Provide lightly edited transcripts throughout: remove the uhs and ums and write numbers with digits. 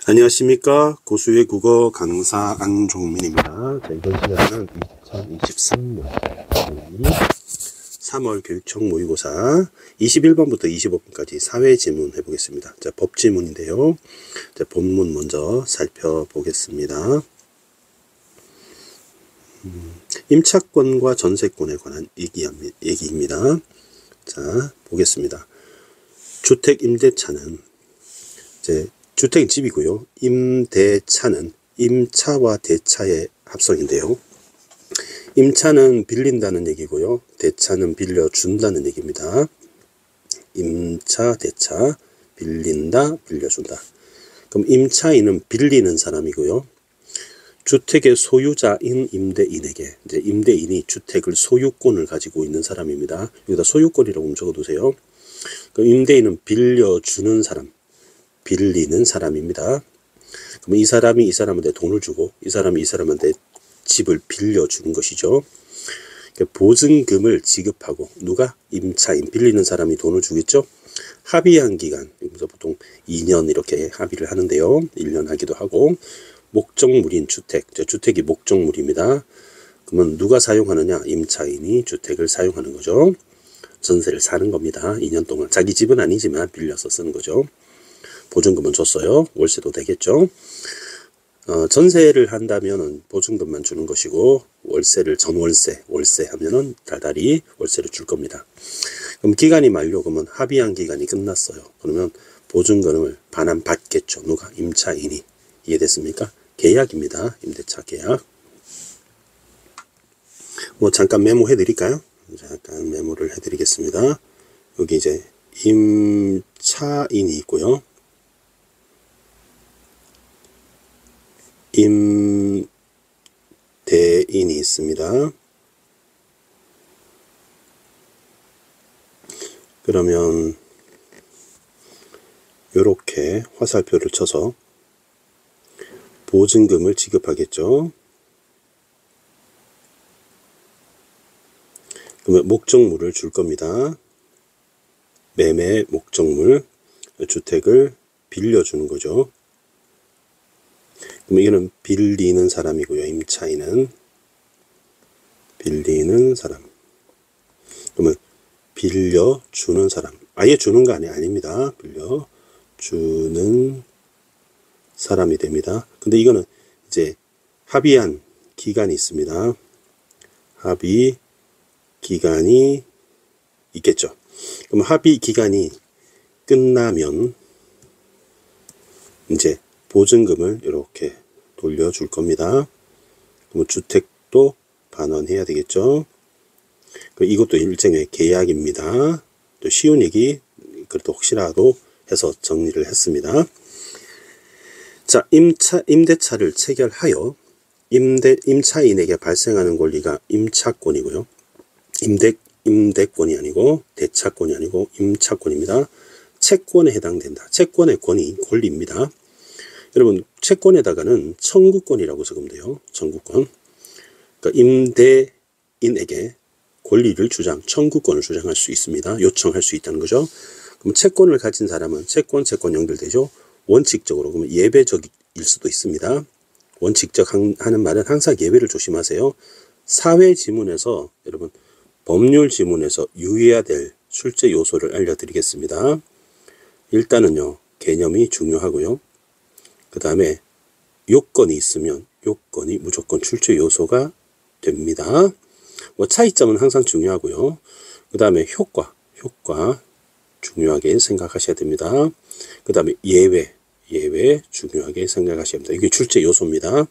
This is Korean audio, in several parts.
안녕하십니까. 고수의 국어 강사 안종민입니다. 자, 이번 시간은 2023년 3월 교육청 모의고사 21번부터 25번까지 사회지문 해보겠습니다. 자, 법지문인데요. 자, 본문 먼저 살펴보겠습니다. 임차권과 전세권에 관한 얘기입니다. 자, 보겠습니다. 주택 임대차는 주택 집이고요. 임대차는 임차와 대차의 합성인데요. 임차는 빌린다는 얘기고요. 대차는 빌려준다는 얘기입니다. 임차, 대차, 빌린다, 빌려준다. 그럼 임차인은 빌리는 사람이고요. 주택의 소유자인 임대인에게, 이제 임대인이 주택을 소유권을 가지고 있는 사람입니다. 여기다 소유권이라고 적어두세요. 그럼 임대인은 빌려주는 사람, 빌리는 사람입니다. 그럼 이 사람이 이 사람한테 돈을 주고 이 사람이 이 사람한테 집을 빌려주는 것이죠. 보증금을 지급하고 누가? 임차인, 빌리는 사람이 돈을 주겠죠. 합의한 기간, 그래서 보통 2년 이렇게 합의를 하는데요. 1년 하기도 하고. 목적물인 주택, 주택이 목적물입니다. 그러면 누가 사용하느냐? 임차인이 주택을 사용하는 거죠. 전세를 사는 겁니다. 2년 동안. 자기 집은 아니지만 빌려서 쓰는 거죠. 보증금은 줬어요. 월세도 되겠죠. 전세를 한다면은 보증금만 주는 것이고, 월세를 월세 하면은 달달이 월세를 줄 겁니다. 그럼 기간이 만료금은 합의한 기간이 끝났어요. 그러면 보증금을 반환 받겠죠. 누가? 임차인이. 이해됐습니까? 계약입니다. 임대차 계약. 잠깐 메모해 드릴까요? 잠깐 메모를 해 드리겠습니다. 여기 이제 임차인이 있고요. 임대인이 있습니다. 그러면 이렇게 화살표를 쳐서 보증금을 지급하겠죠. 그러면 목적물을 줄 겁니다. 매매 목적물, 주택을 빌려주는 거죠. 그럼 이거는 빌리는 사람이고요. 임차인은 빌리는 사람. 그러면 빌려주는 사람. 아예 주는 거 아닙니다. 빌려주는 사람이 됩니다. 근데 이거는 이제 합의한 기간이 있습니다. 합의 기간이 있겠죠. 그럼 합의 기간이 끝나면 이제 보증금을 이렇게 돌려줄 겁니다. 그럼 주택도 반환해야 되겠죠. 이것도 일종의 계약입니다. 또 쉬운 얘기, 그래도 혹시라도 해서 정리를 했습니다. 자, 임대차를 체결하여 임차인에게 발생하는 권리가 임차권이고요. 임대권이 아니고 대차권이 아니고 임차권입니다. 채권에 해당된다. 채권의 권리입니다. 여러분, 채권에다가는 청구권이라고 적으면 돼요. 청구권. 그러니까 임대인에게 권리를 청구권을 주장할 수 있습니다. 요청할 수 있다는 거죠. 그럼 채권을 가진 사람은 채권 연결되죠. 원칙적으로, 그러면 예외적일 수도 있습니다. 원칙적 하는 말은 항상 예외를 조심하세요. 사회 지문에서, 여러분, 법률 지문에서 유의해야 될 출제 요소를 알려드리겠습니다. 일단은요, 개념이 중요하고요. 그 다음에 요건이 있으면 요건이 무조건 출제 요소가 됩니다. 차이점은 항상 중요하고요. 그 다음에 효과 중요하게 생각하셔야 됩니다. 그 다음에 예외 중요하게 생각하셔야 합니다. 이게 출제 요소입니다.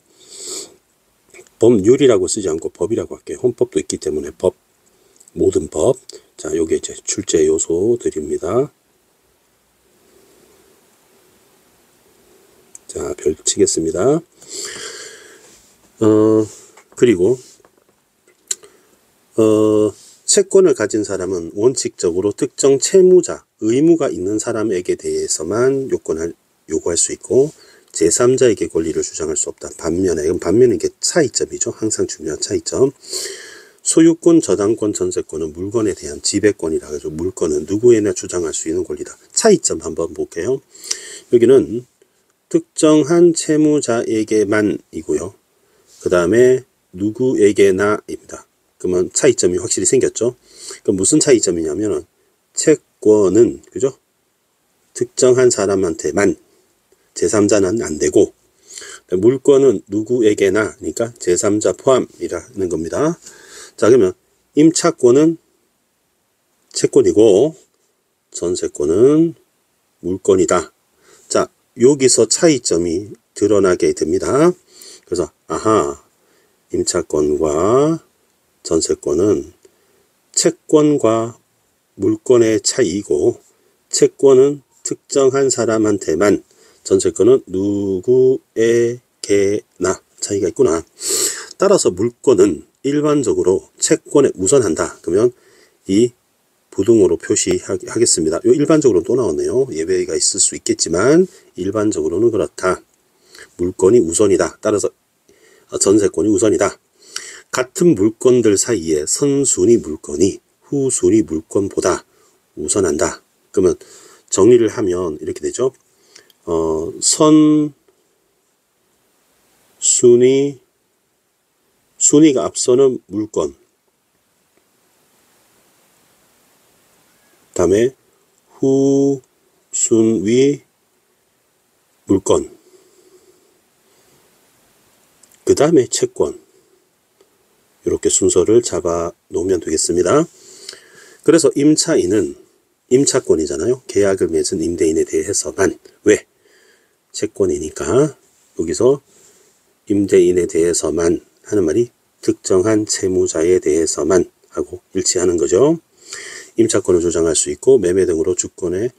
법률이라고 쓰지 않고 법이라고 할게요. 헌법도 있기 때문에 모든 법. 자, 요게 이제 출제 요소들입니다. 자, 별 치겠습니다. 그리고 채권을 가진 사람은 원칙적으로 특정 채무자, 의무가 있는 사람에게 대해서만 요구할 수 있고 제3자에게 권리를 주장할 수 없다. 반면에 이게 차이점이죠. 항상 중요한 차이점. 소유권, 저당권, 전세권은 물건에 대한 지배권이라 해서 물건은 누구에나 주장할 수 있는 권리다. 차이점 한번 볼게요. 여기는 특정한 채무자에게만이고요. 그 다음에 누구에게나입니다. 그러면 차이점이 확실히 생겼죠. 그럼 무슨 차이점이냐면은 채권은 그죠? 특정한 사람한테만, 제3자는 안 되고, 물권은 누구에게나, 그러니까 제3자 포함이라는 겁니다. 자, 그러면 임차권은 채권이고 전세권은 물권이다. 자, 여기서 차이점이 드러나게 됩니다. 그래서 아하, 임차권과 전세권은 채권과 물권의 차이이고, 채권은 특정한 사람한테만, 전세권은 누구에게나 차이가 있구나. 따라서 물권은 일반적으로 채권에 우선한다. 그러면 이 부등호로 표시하겠습니다. 요 일반적으로 또 나왔네요. 예외가 있을 수 있겠지만 일반적으로는 그렇다. 물권이 우선이다. 따라서 전세권이 우선이다. 같은 물건들 사이에 선순위 물건이 후순위 물건보다 우선한다. 그러면 정리를 하면 이렇게 되죠. 순위가 앞서는 물건, 다음에 후순위 물건, 그 다음에 채권, 이렇게 순서를 잡아 놓으면 되겠습니다. 그래서 임차인은 임차권이잖아요. 계약을 맺은 임대인에 대해서만. 왜? 채권이니까. 여기서 임대인에 대해서만 하는 말이 특정한 채무자에 대해서만 하고 일치하는 거죠. 임차권을 주장할 수 있고 매매 등으로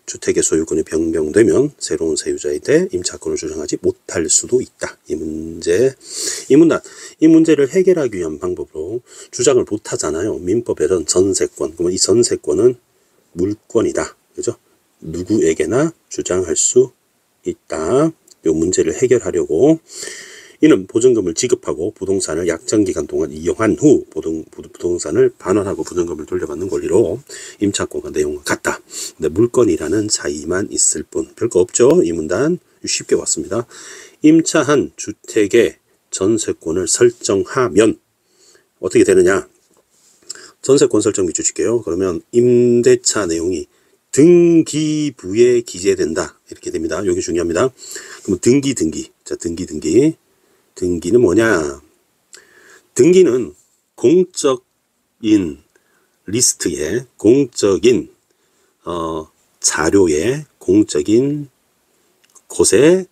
주택의 소유권이 변경되면 새로운 세유자에 대해 임차권을 주장하지 못할 수도 있다. 이 문제를 해결하기 위한 방법으로 주장을 못하잖아요. 민법에는 전세권. 그러면 이 전세권은 물권이다. 그죠? 누구에게나 주장할 수 있다. 이 문제를 해결하려고 이는 보증금을 지급하고 부동산을 약정기간 동안 이용한 후 부동산을 반환하고 보증금을 돌려받는 권리로 임차권과 내용은 같다. 근데 물건이라는 차이만 있을 뿐 별거 없죠. 이 문단 쉽게 왔습니다. 임차한 주택의 전세권을 설정하면 어떻게 되느냐. 전세권 설정비 주실게요. 그러면 임대차 내용이 등기부에 기재된다. 이렇게 됩니다. 여기 중요합니다. 그러면 등기. 자, 등기는 뭐냐? 등기는 공적인 리스트에, 공적인 자료에, 공적인 곳에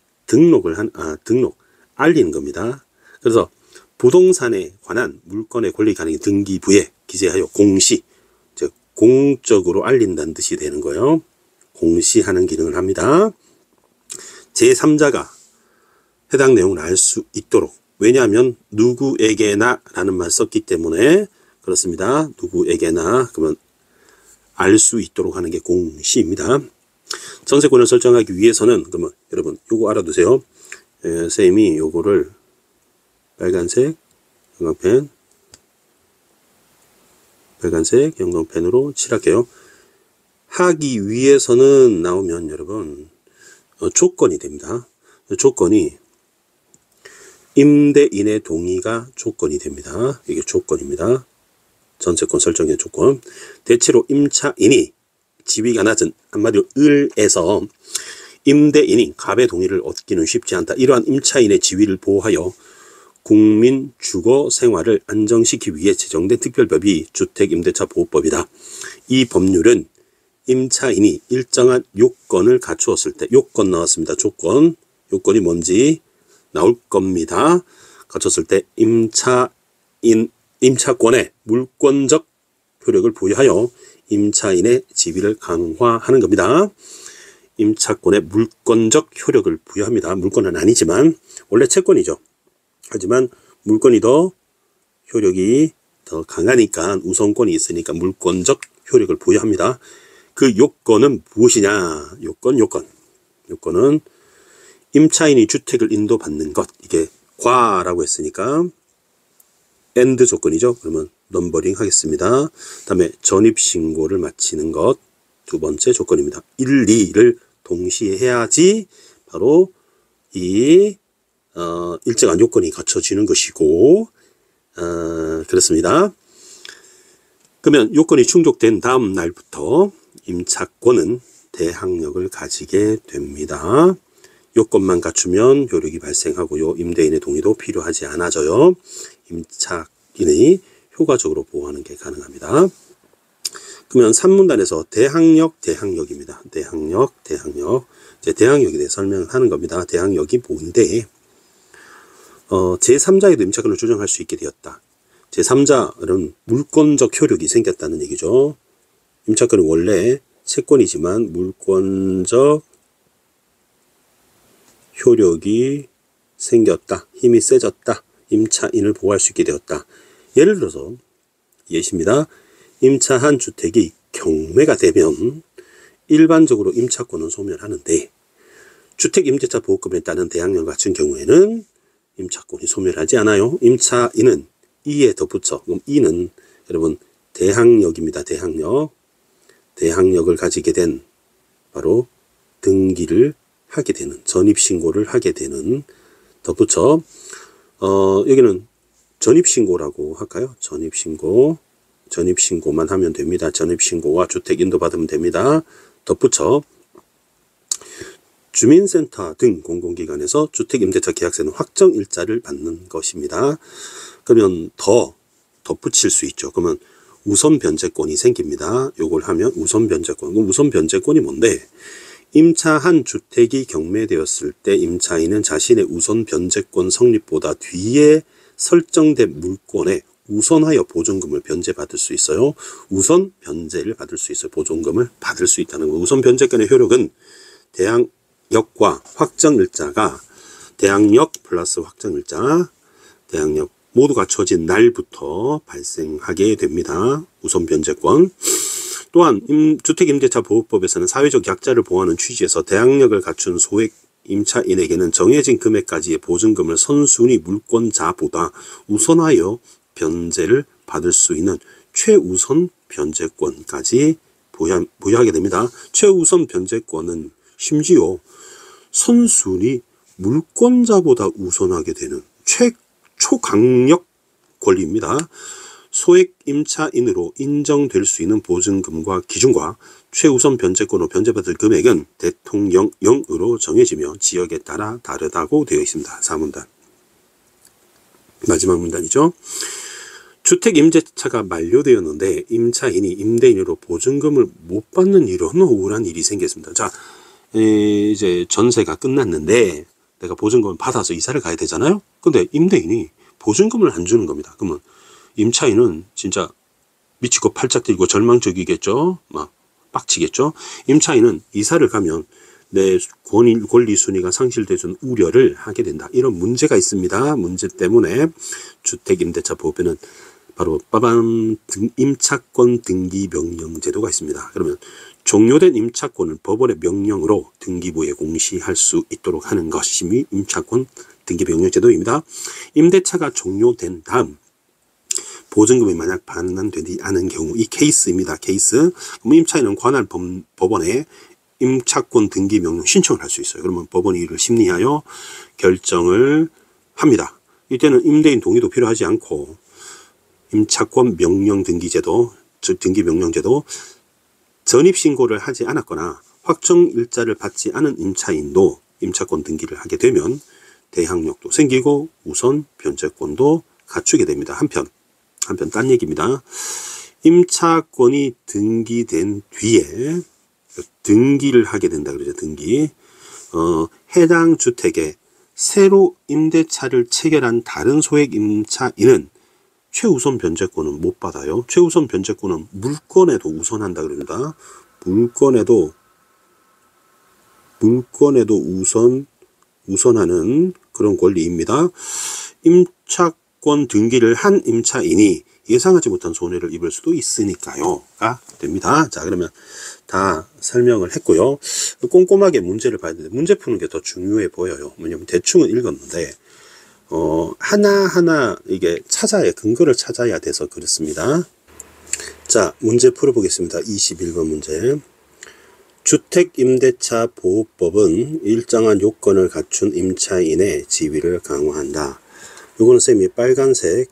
알리는 겁니다. 그래서 부동산에 관한 물건의 권리 가능이 등기부에 기재하여 공시, 즉 공적으로 알린다는 뜻이 되는 거예요. 공시하는 기능을 합니다. 제3자가 해당 내용을 알 수 있도록. 왜냐하면 누구에게나 라는 말 썼기 때문에 그렇습니다. 누구에게나. 그러면 알 수 있도록 하는 게 공시입니다. 전세권을 설정하기 위해서는 그러면 여러분 요거 알아두세요. 선생님이 요거를 빨간색 형광펜으로 칠할게요. 하기 위해서는 나오면 여러분 조건이 됩니다. 조건이 임대인의 동의가 조건이 됩니다. 이게 조건입니다. 전세권 설정의 조건. 대체로 임차인이 지위가 낮은, 한마디로 을에서 임대인이 갑의 동의를 얻기는 쉽지 않다. 이러한 임차인의 지위를 보호하여 국민 주거 생활을 안정시키기 위해 제정된 특별법이 주택임대차보호법이다. 이 법률은 임차인이 일정한 요건을 갖추었을 때, 요건 나왔습니다. 요건이 뭔지 나올 겁니다. 갖췄을 때 임차권의 물권적 효력을 부여하여 임차인의 지위를 강화하는 겁니다. 임차권의 물권적 효력을 부여합니다. 물권은 아니지만 원래 채권이죠. 하지만 물권이 더 효력이 더 강하니까 우선권이 있으니까 물권적 효력을 부여합니다. 그 요건은 무엇이냐? 요건은 임차인이 주택을 인도받는 것. 이게 과라고 했으니까 AND 조건이죠. 그러면 넘버링 하겠습니다. 다음에 전입신고를 마치는 것. 두 번째 조건입니다. 1, 2를 동시에 해야지 바로 이 일정한 요건이 갖춰지는 것이고, 그렇습니다. 그러면 요건이 충족된 다음 날부터 임차권은 대항력을 가지게 됩니다. 요건만 갖추면 효력이 발생하고요. 임대인의 동의도 필요하지 않아져요. 임차인이 효과적으로 보호하는 게 가능합니다. 그러면 3문단에서 대항력입니다. 대항력. 이제 대항력에 대해 설명하는 겁니다. 대항력이 뭔데? 제3자에도 임차권을 조정할 수 있게 되었다. 제3자는 물권적 효력이 생겼다는 얘기죠. 임차권은 원래 채권이지만 물권적 효력이 생겼다. 힘이 세졌다. 임차인을 보호할 수 있게 되었다. 예를 들어서 예시입니다. 임차한 주택이 경매가 되면 일반적으로 임차권은 소멸하는데 주택임대차 보호법에 따른 대항력을 갖춘 경우에는 임차권이 소멸하지 않아요. 임차인은 이에 덧붙여, 그럼 이는 여러분 대항력입니다. 대항력을 가지게 된 바로 등기를 하게 되는, 전입신고를 하게 되는, 덧붙여 여기는 전입신고라고 할까요? 전입신고만 하면 됩니다. 전입신고와 주택 인도받으면 됩니다. 덧붙여 주민센터 등 공공기관에서 주택임대차 계약서는 확정일자를 받는 것입니다. 그러면 더 덧붙일 수 있죠. 그러면 우선 변제권이 생깁니다. 요걸 하면 우선 변제권. 그럼 우선 변제권이 뭔데? 임차한 주택이 경매되었을 때 임차인은 자신의 우선 변제권 성립보다 뒤에 설정된 물권에 우선하여 보존금을 변제받을 수 있어요. 우선 변제를 받을 수 있어요. 보존금을 받을 수 있다는 거. 우선 변제권의 효력은 대항력과 확정일자가 대항력 플러스 확정일자, 대항력 모두 갖춰진 날부터 발생하게 됩니다. 우선 변제권. 또한 주택임대차 보호법에서는 사회적 약자를 보호하는 취지에서 대항력을 갖춘 소액 임차인에게는 정해진 금액까지의 보증금을 선순위 물권자보다 우선하여 변제를 받을 수 있는 최우선 변제권까지 부여하게 됩니다. 최우선 변제권은 심지어 선순위 물권자보다 우선하게 되는 초강력 권리입니다. 소액 임차인으로 인정될 수 있는 보증금과 기준과 최우선 변제권으로 변제받을 금액은 대통령령으로 정해지며 지역에 따라 다르다고 되어 있습니다. 4문단. 마지막 문단이죠. 주택임대차가 만료되었는데 임차인이 임대인으로 보증금을 못 받는 이런 억울한 일이 생겼습니다. 자, 이제 전세가 끝났는데 내가 보증금을 받아서 이사를 가야 되잖아요. 근데 임대인이 보증금을 안 주는 겁니다. 그러면 임차인은 진짜 미치고 팔짝 뛰고 절망적이겠죠. 막 빡치겠죠. 임차인은 이사를 가면 내 권리 순위가 상실되는 우려를 하게 된다. 이런 문제가 있습니다. 문제 때문에 주택임대차 보호법에는 바로 빠밤 임차권 등기 명령 제도가 있습니다. 그러면 종료된 임차권을 법원의 명령으로 등기부에 공시할 수 있도록 하는 것이 임차권 등기 명령 제도입니다. 임대차가 종료된 다음 보증금이 만약 반환되지 않은 경우 이 케이스입니다. 케이스. 그럼 임차인은 관할 법원에 임차권 등기 명령 신청을 할 수 있어요. 그러면 법원이 이를 심리하여 결정을 합니다. 이때는 임대인 동의도 필요하지 않고 임차권 명령 등기제도, 즉 등기 명령제도 전입신고를 하지 않았거나 확정일자를 받지 않은 임차인도 임차권 등기를 하게 되면 대항력도 생기고 우선 변제권도 갖추게 됩니다. 한편 딴 얘기입니다. 임차권이 등기된 뒤에 등기를 하게 된다 그러죠. 등기. 해당 주택에 새로 임대차를 체결한 다른 소액 임차인은 최우선 변제권은 못 받아요. 최우선 변제권은 물권에도 우선한다 그럽니다. 물권에도 우선하는 그런 권리입니다. 임차권 등기를 한 임차인이 예상하지 못한 손해를 입을 수도 있으니까요가 됩니다. 자, 그러면 다 설명을 했고요. 꼼꼼하게 문제를 봐야 되는데 문제 푸는 게 더 중요해 보여요. 왜냐면 대충은 읽었는데 하나하나 이게 근거를 찾아야 돼서 그렇습니다. 자, 문제 풀어보겠습니다. 21번 문제. 주택임대차 보호법은 일정한 요건을 갖춘 임차인의 지위를 강화한다. 요거는 쌤이 빨간색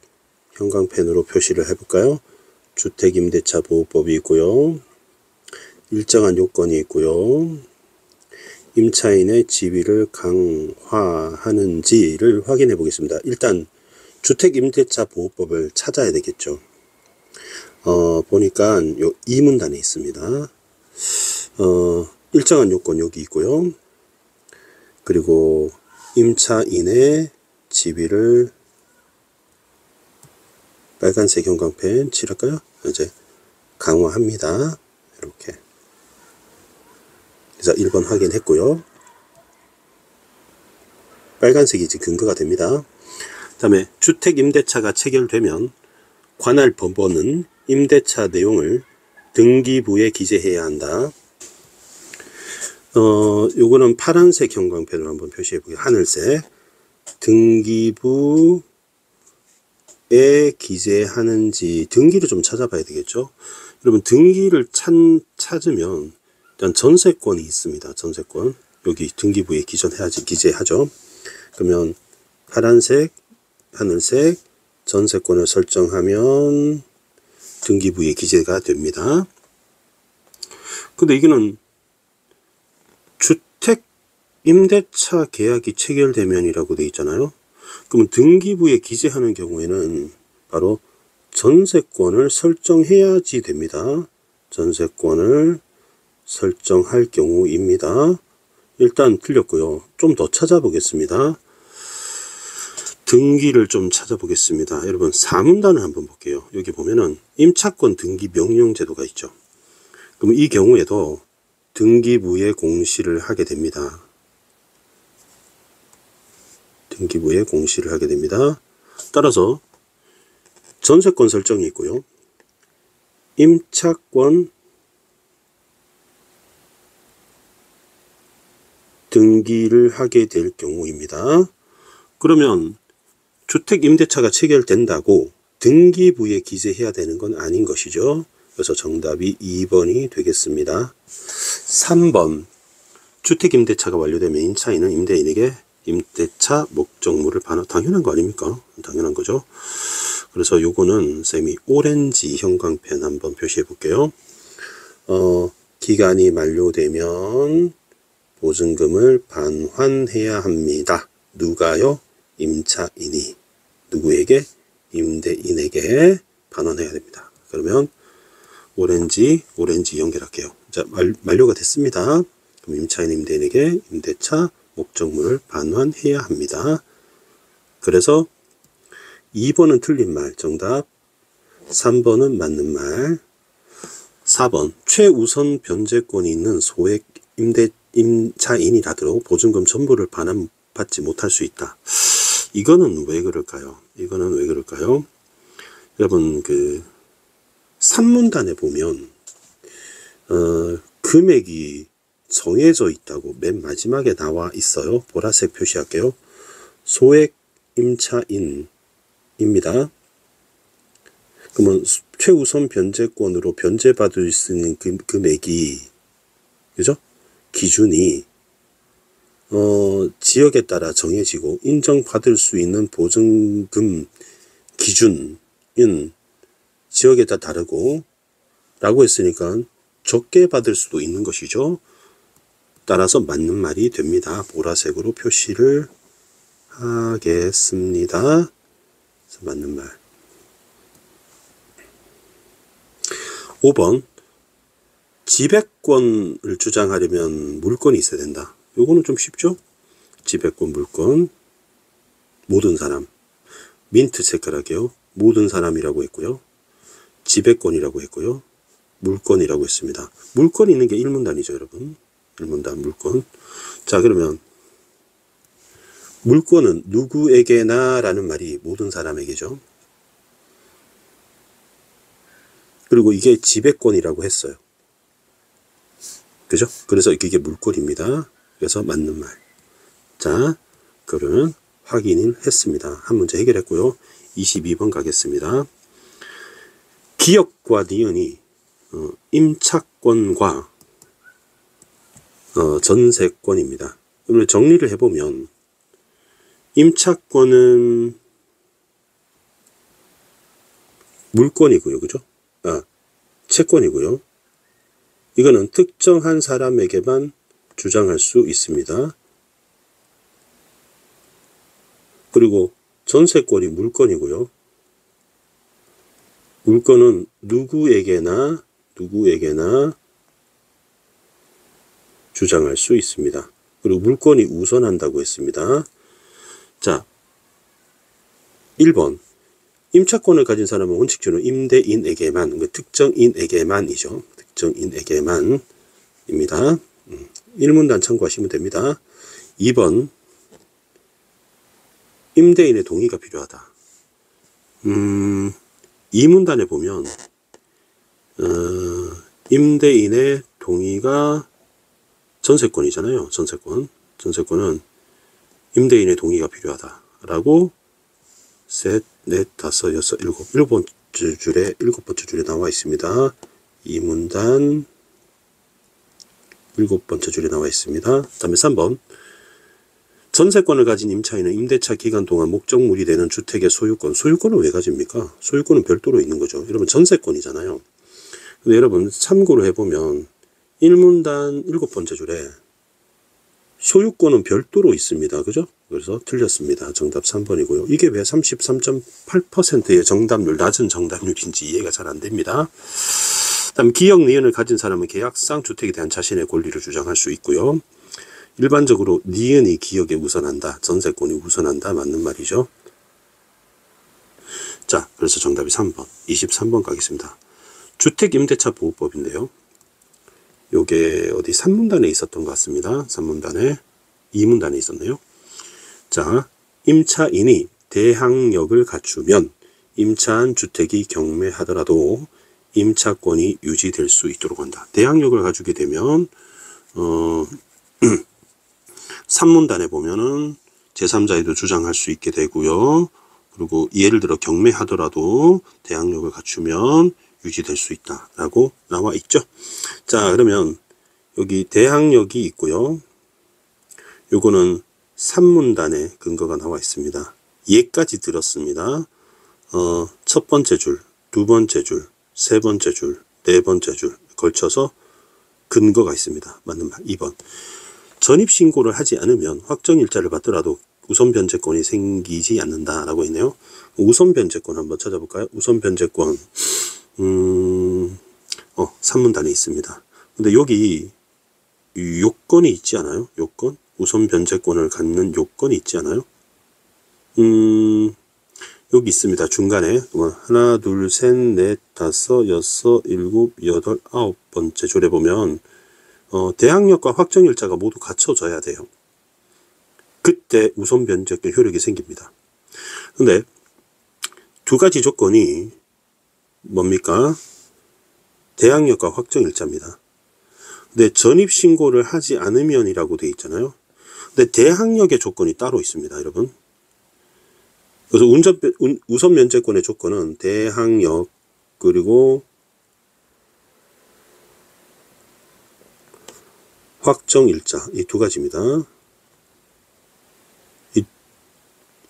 형광펜으로 표시를 해볼까요? 주택임대차 보호법이 있고요. 일정한 요건이 있고요. 임차인의 지위를 강화하는지를 확인해 보겠습니다. 일단 주택임대차 보호법을 찾아야 되겠죠. 보니까 요 2문단에 있습니다. 일정한 요건 여기 있고요. 그리고 임차인의 지위를 빨간색 형광펜 칠할까요? 이제 강화합니다. 이렇게. 그래서 1번 확인했고요. 빨간색이 지금 근거가 됩니다. 그 다음에 주택임대차가 체결되면 관할 법원은 임대차 내용을 등기부에 기재해야 한다. 요거는 파란색 형광펜으로 한번 표시해 보게요. 하늘색. 등기부에 기재하는지 등기를 좀 찾아봐야 되겠죠. 여러분 등기를 찾으면 일단 전세권이 있습니다. 전세권. 여기 등기부에 기재하죠. 그러면 파란색, 하늘색, 전세권을 설정하면 등기부에 기재가 됩니다. 근데 이거는 주택 임대차 계약이 체결되면이라고 되어 있잖아요. 그러면 등기부에 기재하는 경우에는 바로 전세권을 설정해야지 됩니다. 전세권을 설정할 경우입니다. 일단 틀렸고요. 좀 더 찾아보겠습니다. 등기를 좀 찾아보겠습니다. 여러분 4문단을 한번 볼게요. 여기 보면은 임차권 등기 명령 제도가 있죠. 그럼 이 경우에도 등기부에 공시를 하게 됩니다. 등기부에 공시를 하게 됩니다. 따라서 전세권 설정이 있고요. 임차권 등기를 하게 될 경우입니다. 그러면 주택임대차가 체결된다고 등기부에 기재해야 되는 건 아닌 것이죠. 그래서 정답이 2번이 되겠습니다. 3번 주택임대차가 완료되면 임차인은 임대인에게 임대차 목적물을 당연한 거 아닙니까? 당연한 거죠. 그래서 요거는 쌤이 오렌지 형광펜 한번 표시해 볼게요. 기간이 만료되면 보증금을 반환해야 합니다. 누가요? 임차인이. 누구에게? 임대인에게 반환해야 됩니다. 그러면 오렌지 연결할게요. 자, 만료가 됐습니다. 그럼 임차인 임대인에게 임대차 목적물을 반환해야 합니다. 그래서 2번은 틀린 말, 정답. 3번은 맞는 말. 4번 최우선 변제권이 있는 소액 임차인이라도 보증금 전부를 반환받지 못할 수 있다. 이거는 왜 그럴까요? 여러분 그 3문단에 보면 금액이 정해져 있다고 맨 마지막에 나와 있어요. 보라색 표시할게요. 소액 임차인입니다. 그러면 최우선 변제권으로 변제받을 수 있는 금액이, 그죠? 기준이 지역에 따라 정해지고 인정받을 수 있는 보증금 기준은 지역에 따라 다르고 라고 했으니까 적게 받을 수도 있는 것이죠. 따라서 맞는 말이 됩니다. 보라색으로 표시를 하겠습니다. 맞는 말. 5번 지배권을 주장하려면 물건이 있어야 된다. 요거는 좀 쉽죠? 지배권, 물건, 모든 사람. 민트 체크할게요. 모든 사람이라고 했고요. 지배권이라고 했고요. 물건이라고 했습니다. 물건이 있는 게 1문단이죠, 여러분. 1문단 물건. 자, 그러면 물건은 누구에게나 라는 말이 모든 사람에게죠. 그리고 이게 지배권이라고 했어요. 그죠? 그래서 이게 물건입니다. 그래서 맞는 말. 자, 그러면 확인을 했습니다. 한 문제 해결했고요. 22번 가겠습니다. 기역과 니은이 임차권과 전세권입니다. 그러면 정리를 해보면 임차권은 물권이고요. 그죠? 채권이고요. 이거는 특정한 사람에게만 주장할 수 있습니다. 그리고 전세권이 물권이고요. 물권은 누구에게나 주장할 수 있습니다. 그리고 물권이 우선한다고 했습니다. 자, 1번. 임차권을 가진 사람은 원칙적으로 임대인에게만, 특정인에게만이죠. 특정인에게만입니다. 1문단 참고하시면 됩니다. 2번. 임대인의 동의가 필요하다. 2문단에 보면 임대인의 동의가 전세권이잖아요. 전세권은 임대인의 동의가 필요하다라고 셋, 넷, 다섯, 여섯, 일곱 번째 줄에 나와 있습니다. 2문단 7번째 줄에 나와 있습니다. 다음에 3번. 전세권을 가진 임차인은 임대차 기간 동안 목적물이 되는 주택의 소유권을 왜 가집니까? 소유권은 별도로 있는 거죠. 여러분 전세권이잖아요. 근데 여러분 참고로 해보면 1문단 7번째 줄에 소유권은 별도로 있습니다. 그죠? 그래서 틀렸습니다. 정답 3번이고요. 이게 왜 33.8%의 정답률, 낮은 정답률인지 이해가 잘 안 됩니다. 다음 기역 니은을 가진 사람은 계약상 주택에 대한 자신의 권리를 주장할 수 있고요. 일반적으로 니은이 기역에 우선한다. 전세권이 우선한다. 맞는 말이죠. 자, 그래서 정답이 3번. 23번 가겠습니다. 주택임대차 보호법인데요. 요게 어디 3문단에 있었던 것 같습니다. 3문단에 2문단에 있었네요. 자, 임차인이 대항력을 갖추면 임차한 주택이 경매하더라도 임차권이 유지될 수 있도록 한다. 대항력을 가지게 되면 3문단에 보면은 제3자에도 주장할 수 있게 되고요. 그리고 예를 들어 경매하더라도 대항력을 갖추면 유지될 수 있다라고 나와 있죠. 자, 그러면 여기 대항력이 있고요. 요거는 3문단에 근거가 나와 있습니다. 예까지 들었습니다. 첫 번째 줄, 두 번째 줄, 세 번째 줄, 네 번째 줄 걸쳐서 근거가 있습니다. 맞는 말 2번. 전입신고를 하지 않으면 확정일자를 받더라도 우선변제권이 생기지 않는다라고 있네요. 우선변제권 한번 찾아볼까요? 우선변제권 3문단에 있습니다. 근데 여기 요건이 있지 않아요? 요건? 우선변제권을 갖는 요건이 있지 않아요? 여기 있습니다. 중간에 하나, 둘, 셋, 넷, 다섯, 여섯, 일곱, 여덟, 9번째 줄에 보면 대항력과 확정일자가 모두 갖춰져야 돼요. 그때 우선변제권 효력이 생깁니다. 근데 두 가지 조건이 뭡니까? 대항력과 확정일자입니다. 근데 전입신고를 하지 않으면이라고 되어 있잖아요. 근데 대항력의 조건이 따로 있습니다, 여러분. 그래서 우선변제권의 조건은 대항력 그리고 확정일자 이 두 가지입니다.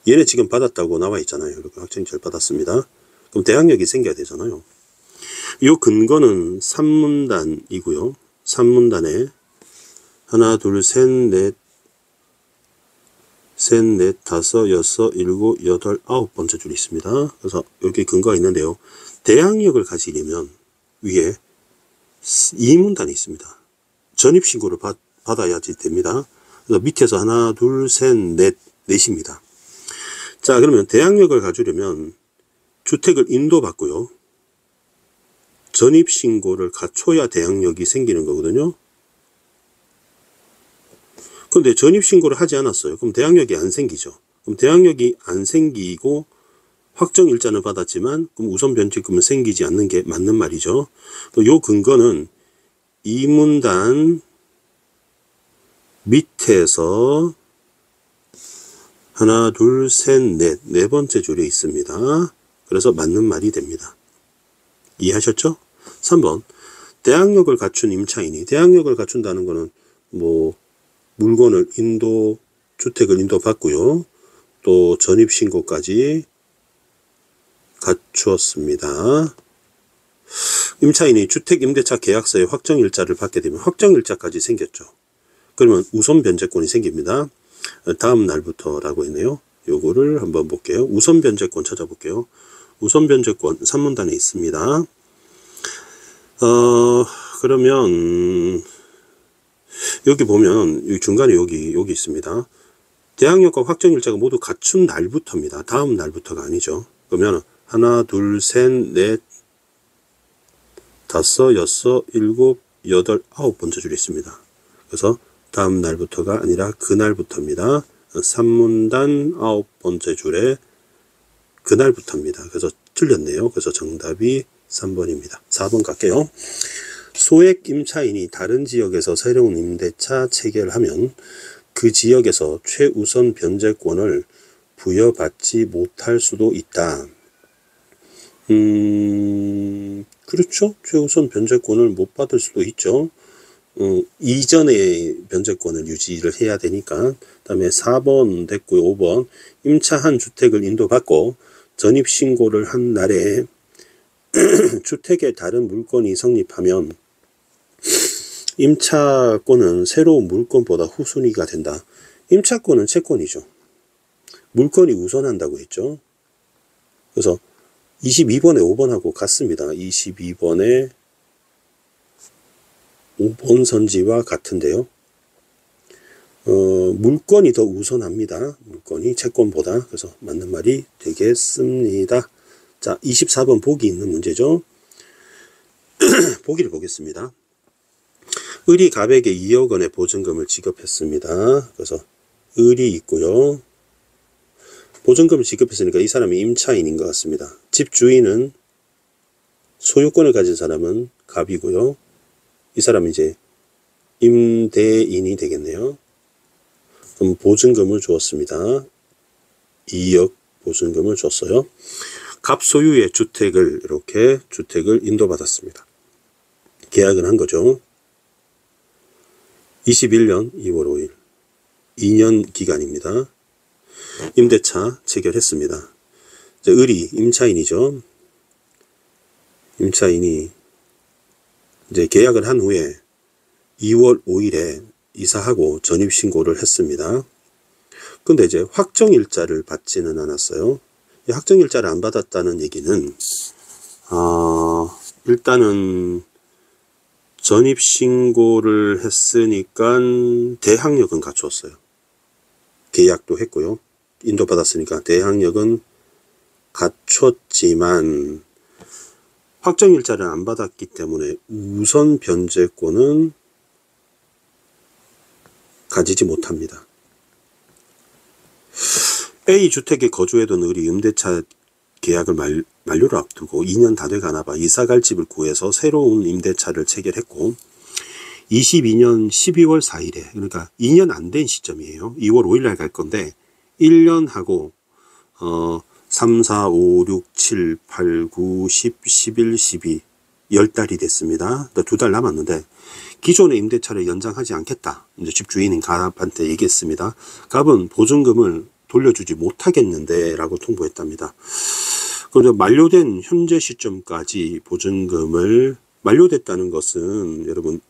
얘네 지금 받았다고 나와 있잖아요. 이렇게 확정일자를 받았습니다. 그럼 대항력이 생겨야 되잖아요. 이 근거는 3문단이고요. 3문단에 하나, 둘, 셋, 넷, 다섯, 여섯, 일곱, 여덟, 9번째 줄이 있습니다. 그래서 여기 근거가 있는데요. 대항력을 가지려면 위에 2문단이 있습니다. 전입신고를 받아야지 됩니다. 그래서 밑에서 하나, 둘, 셋, 넷입니다. 자, 그러면 대항력을 가지려면 주택을 인도받고요. 전입신고를 갖춰야 대항력이 생기는 거거든요. 그런데 전입신고를 하지 않았어요. 그럼 대항력이 안 생기죠. 그럼 대항력이 안 생기고 확정일자는 받았지만 그럼 우선변제금은 생기지 않는 게 맞는 말이죠. 요 근거는 2문단 밑에서 하나, 둘, 셋, 넷, 네 번째 줄에 있습니다. 그래서 맞는 말이 됩니다. 이해하셨죠? 3번. 대항력을 갖춘 임차인이, 대항력을 갖춘다는 거는 뭐 물건을 주택을 인도받고요. 또 전입신고까지 갖추었습니다. 임차인이 주택임대차 계약서의 확정일자를 받게 되면 확정일자까지 생겼죠. 그러면 우선 변제권이 생깁니다. 다음 날부터라고 했네요. 요거를 한번 볼게요. 우선 변제권 찾아볼게요. 우선 변제권 산문단에 있습니다. 그러면 여기 보면 여기 중간에 여기 있습니다. 대항력과 확정일자가 모두 갖춘 날부터입니다. 다음 날부터가 아니죠. 그러면 하나, 둘, 셋, 넷, 다섯, 여섯, 일곱, 여덟, 9번째 줄이 있습니다. 그래서 다음 날부터가 아니라 그날부터입니다. 산문단 9번째 줄에 그날부터입니다. 그래서 틀렸네요. 그래서 정답이 3번입니다. 4번 갈게요. 소액 임차인이 다른 지역에서 새로운 임대차 체결하면 그 지역에서 최우선 변제권을 부여받지 못할 수도 있다. 그렇죠. 최우선 변제권을 못 받을 수도 있죠. 이전의 변제권을 유지를 해야 되니까. 그 다음에 4번 됐고요. 5번 임차한 주택을 인도받고 전입신고를 한 날에 주택에 다른 물건이 성립하면 임차권은 새로운 물건보다 후순위가 된다. 임차권은 채권이죠. 물건이 우선한다고 했죠. 그래서 22번에 5번하고 같습니다. 22번에 5번 선지와 같은데요. 물건이 더 우선합니다. 물건이 채권보다. 그래서 맞는 말이 되겠습니다. 자, 24번 보기 있는 문제죠. 보기를 보겠습니다. 을이 갑에게 2억 원의 보증금을 지급했습니다. 그래서 을이 있고요. 보증금을 지급했으니까 이 사람이 임차인인 것 같습니다. 집 주인은 소유권을 가진 사람은 갑이고요. 이 사람은 이제 임대인이 되겠네요. 그럼 보증금을 주었습니다. 2억 보증금을 줬어요. 갑 소유의 주택을 이렇게 주택을 인도받았습니다. 계약을 한 거죠. 21년 2월 5일 2년 기간입니다. 임대차 체결했습니다. 이제 을이 임차인이죠. 임차인이 이제 계약을 한 후에 2월 5일에 이사하고 전입신고를 했습니다. 근데 이제 확정일자를 받지는 않았어요. 이 확정일자를 안 받았다는 얘기는 일단은 전입신고를 했으니까 대항력은 갖추었어요. 계약도 했고요. 인도받았으니까 대항력은 갖췄지만 확정일자를 안 받았기 때문에 우선 변제권은 가지지 못합니다. A 주택에 거주해둔 을이 임대차 계약을 만료를 앞두고 2년 다 돼가나 봐 이사갈 집을 구해서 새로운 임대차를 체결했고 22년 12월 4일에 그러니까 2년 안 된 시점이에요. 2월 5일날 갈 건데 1년 하고 3, 4, 5, 6, 7, 8, 9, 10, 11, 12 10달이 됐습니다. 2달 남았는데 기존의 임대차를 연장하지 않겠다. 이제 집주인인 갑한테 얘기했습니다. 갑은 보증금을 돌려주지 못하겠는데 라고 통보했답니다. 그래서 만료된 현재 시점까지 보증금을 만료됐다는 것은 여러분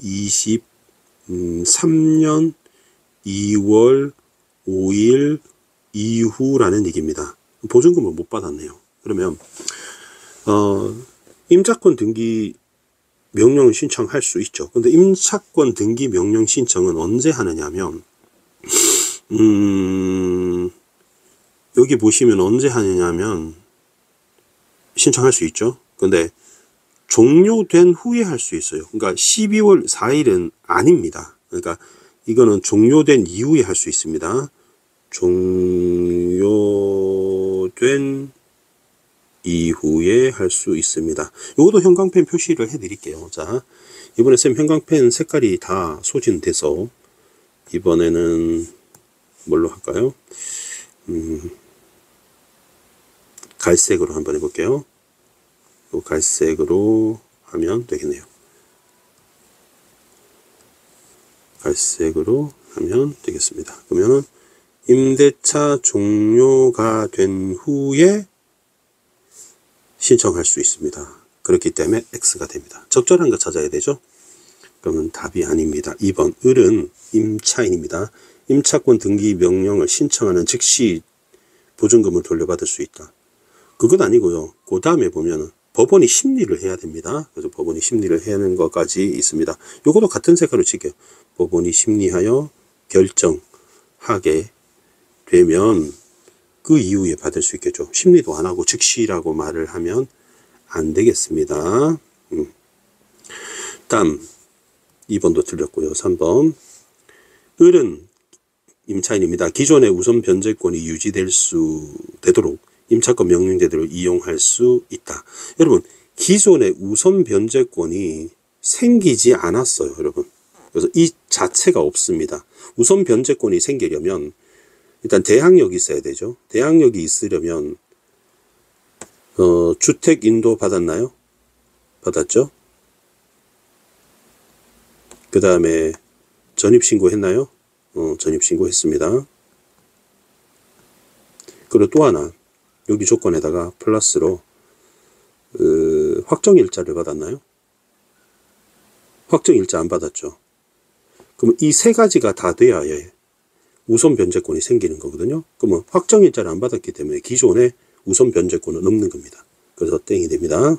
23년 2월 5일 이후라는 얘기입니다. 보증금을 못 받았네요. 그러면 임차권 등기 명령을 신청할 수 있죠. 근데 임차권 등기 명령 신청은 언제 하느냐면 여기 보시면 언제 하느냐면 신청할 수 있죠. 근데 종료된 후에 할 수 있어요. 그러니까 12월 4일은 아닙니다. 그러니까 이거는 종료된 이후에 할 수 있습니다. 종료된 이후에 할 수 있습니다. 이것도 형광펜 표시를 해 드릴게요. 자, 이번에 쌤 형광펜 색깔이 다 소진돼서 이번에는 뭘로 할까요? 갈색으로 한번 해볼게요. 갈색으로 하면 되겠네요. 갈색으로 하면 되겠습니다. 그러면은 임대차 종료가 된 후에 신청할 수 있습니다. 그렇기 때문에 X가 됩니다. 적절한 거 찾아야 되죠. 그러면 답이 아닙니다. 2번 을은 임차인입니다. 임차권 등기 명령을 신청하는 즉시 보증금을 돌려받을 수 있다. 그건 아니고요. 그 다음에 보면 법원이 심리를 해야 됩니다. 그래서 법원이 심리를 해야 하는 것까지 있습니다. 요것도 같은 색깔로 칠게요. 법원이 심리하여 결정하게 되면 그 이후에 받을 수 있겠죠. 심리도 안 하고 즉시라고 말을 하면 안 되겠습니다. 다음 2번도 틀렸고요. 3번 을은 임차인입니다. 기존의 우선 변제권이 유지될 수 되도록 임차권 명령제도를 이용할 수 있다. 여러분 기존의 우선 변제권이 생기지 않았어요. 여러분 그래서 이 자체가 없습니다. 우선 변제권이 생기려면 일단 대항력이 있어야 되죠. 대항력이 있으려면 주택 인도 받았나요? 받았죠. 그 다음에 전입신고 했나요? 전입신고 했습니다. 그리고 또 하나 여기 조건에다가 플러스로 확정일자를 받았나요? 확정일자 안 받았죠. 그러면 이 세 가지가 다 돼야 우선 변제권이 생기는 거거든요. 그러면 확정일자를 안 받았기 때문에 기존의 우선 변제권은 없는 겁니다. 그래서 땡이 됩니다.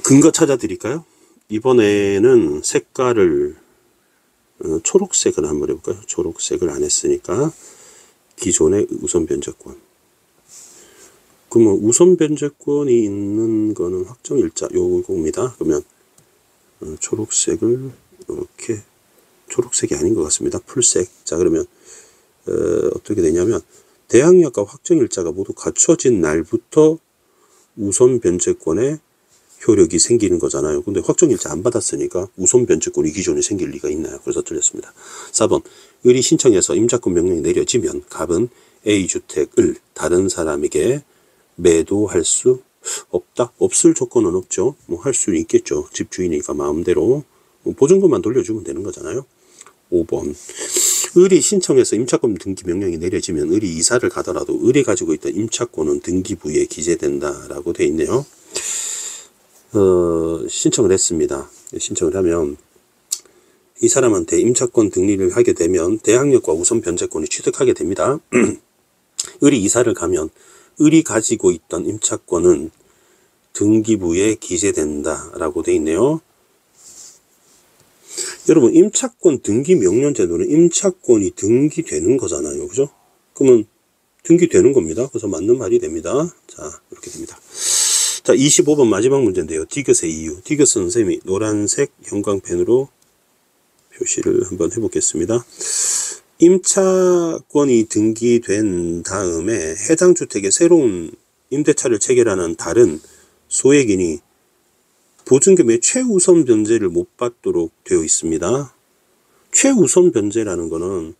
근거 찾아 드릴까요? 이번에는 색깔을 초록색을 한번 해볼까요? 초록색을 안 했으니까 기존의 우선 변제권. 그러면 우선 변제권이 있는 거는 확정일자 요겁니다. 그러면 초록색을 이렇게 초록색이 아닌 것 같습니다. 풀색. 자 그러면 어떻게 되냐면 대항력과 확정일자가 모두 갖춰진 날부터 우선 변제권의 효력이 생기는 거잖아요. 근데 확정일자 안 받았으니까 우선 변제권이 기존에 생길 리가 있나요? 그래서 틀렸습니다. 4번 을이 신청해서 임차권 명령이 내려지면 갑은 A주택을 다른 사람에게 매도할 수 없다? 없을 조건은 없죠. 뭐 할 수 있겠죠. 집주인이니까 마음대로 보증금만 돌려주면 되는 거잖아요. 5번 을이 신청해서 임차권 등기 명령이 내려지면 을이 이사를 가더라도 을이 가지고 있던 임차권은 등기부에 기재된다 라고 되어 있네요. 신청을 했습니다. 신청을 하면 이 사람한테 임차권 등기를 하게 되면 대항력과 우선 변제권이 취득하게 됩니다. 을이 이사를 가면 을이 가지고 있던 임차권은 등기부에 기재된다 라고 되어 있네요. 여러분 임차권 등기 명령제도는 임차권이 등기되는 거잖아요. 그죠? 그러면 등기되는 겁니다. 그래서 맞는 말이 됩니다. 자 이렇게 됩니다. 자 25번 마지막 문제인데요. 디귿의 이유. 디귿은 선생님이 노란색 형광펜으로 표시를 한번 해보겠습니다. 임차권이 등기된 다음에 해당 주택에 새로운 임대차를 체결하는 다른 소액인이 보증금의 최우선 변제를 못 받도록 되어 있습니다. 최우선 변제라는 거는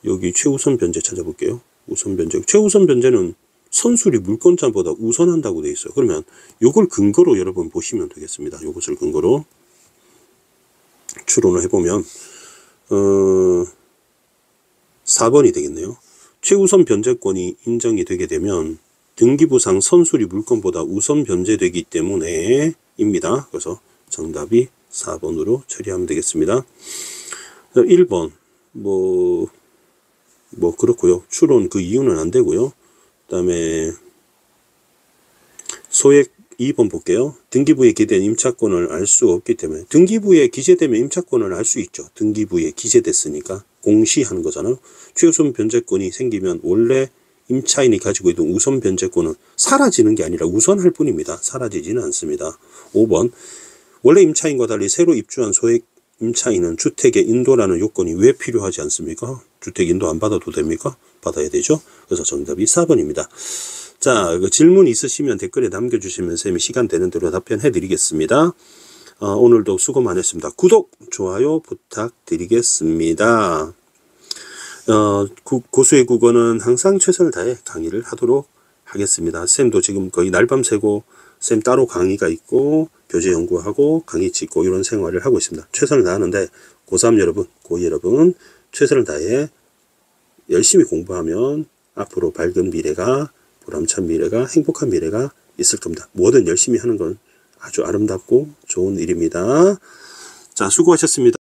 여기 최우선 변제 찾아볼게요. 우선 변제. 최우선 변제는 선수리 물권자보다 우선한다고 되어 있어요. 그러면 요걸 근거로 여러분 보시면 되겠습니다. 요것을 근거로 추론을 해보면 4번이 되겠네요. 최우선 변제권이 인정이 되게 되면 등기부상 선수리 물권보다 우선 변제되기 때문에 입니다. 그래서 정답이 4번으로 처리하면 되겠습니다. 1번 뭐 그렇고요. 추론 그 이유는 안 되고요. 그 다음에 소액 2번 볼게요. 등기부에 기재된 임차권을 알 수 없기 때문에 등기부에 기재되면 임차권을 알 수 있죠. 등기부에 기재됐으니까 공시하는 거잖아요. 최우선 변제권이 생기면 원래 임차인이 가지고 있던 우선 변제권은 사라지는 게 아니라 우선할 뿐입니다. 사라지지는 않습니다. 5번 원래 임차인과 달리 새로 입주한 소액 임차인은 주택의 인도라는 요건이 왜 필요하지 않습니까? 주택 인도 안 받아도 됩니까? 받아야 되죠. 그래서 정답이 4번입니다. 자, 질문 있으시면 댓글에 남겨주시면 쌤이 시간 되는 대로 답변해 드리겠습니다. 오늘도 수고 많으셨습니다. 구독, 좋아요 부탁드리겠습니다. 고수의 국어는 항상 최선을 다해 강의를 하도록 하겠습니다. 쌤도 지금 거의 날밤 새고 쌤 따로 강의가 있고 교재 연구하고 강의 찍고 이런 생활을 하고 있습니다. 최선을 다하는데 고3 여러분, 고2 여러분, 최선을 다해 열심히 공부하면 앞으로 밝은 미래가, 보람찬 미래가, 행복한 미래가 있을 겁니다. 뭐든 열심히 하는 건 아주 아름답고 좋은 일입니다. 자, 수고하셨습니다.